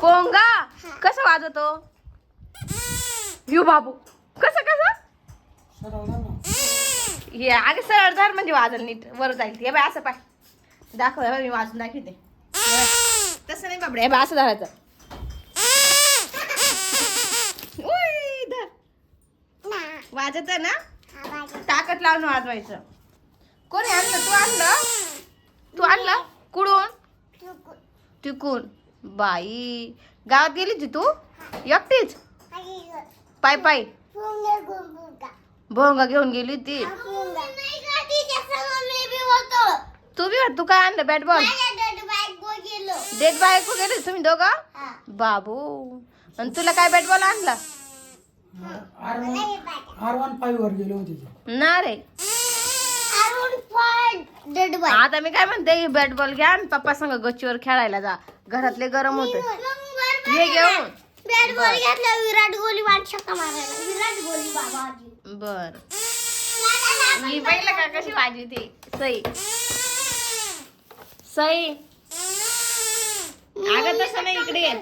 पोंगा कसं वाजवतो यू बाबू कसं हे आगे सरळ धर म्हणजे वाजल नीट वर जाईल हे बाय असं पाय दाखव हे बाय मी वाजून दाखवते तसं नाही बाबडे हे बाय असं धरायचं उई, धर वाजत ना ताकद लावून वाजवायचं कोणी आणलं तू आणलं कुडून तिकून बाई गावात गेली होती तू एकटीच पाय पाय भोंगा घेऊन गेली ती तू बी तू काय आणलं बॅट बॉल डेट बायको गेली तुम्ही दोघं बाबू आणि तुला काय बॅट बॉल आणला R15 वर गेलो होते ना रे आता मी काय म्हणते बॅट बॉल घ्या आणि पप्पा संग गच्चीवर खेळायला जा घरातले गरम होते हे घेऊन बॅट बॉल घेतला विराट कोहली वाटशका मारायला विराट कोहली बाबा बर मी पहिलं का कशी वाजवी ती सई सई अगं तसं नाही इकडे ये.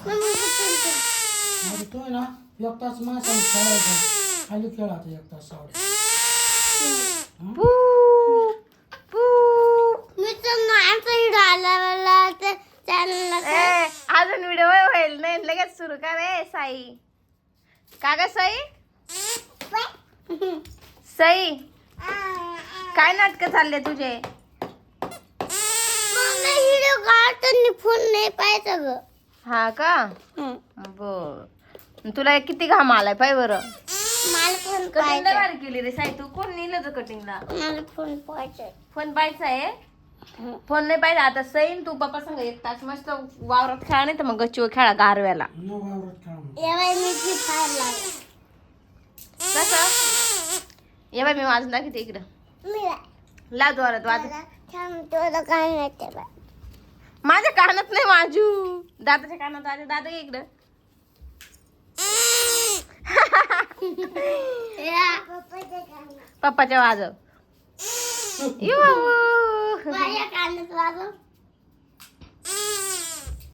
मग तो ना एक तास माझ्या खेळायचा खाली खेळायचा एक तास सावडे पू, पू. ए, अजून व्हिडिओ होईल नाही लगेच सुरू कर रे साई का ग साई साई काय नाटक चालले तुझे फोन नाही पाहायचा ग हा का बर तुला किती घाम आलाय पाय बरं मला फोन कटिंग भारी केली रे साई तू कोण नेलं तर कटिंगला मला फोन पाहायचा फोन पाहायचा आहे फोन नाही पाहिजे आता सईन तू पप्पा संग एक तास मस्त वावरात खेळा नाही तर मग गच्चीवर खेळा गारव्याला न वावरात खेळा एवढा मी फ्री फायर लागला कसं ये बाय मी वाजून दाखवते इकडं ला जोरात वाज तुला काय नाही ते बाय माझ्या कानात नाही वाजू दादाच्या कानात वाजू दादा ये इकडं पप्पाच्या वाजव माझ्या कानात वाजव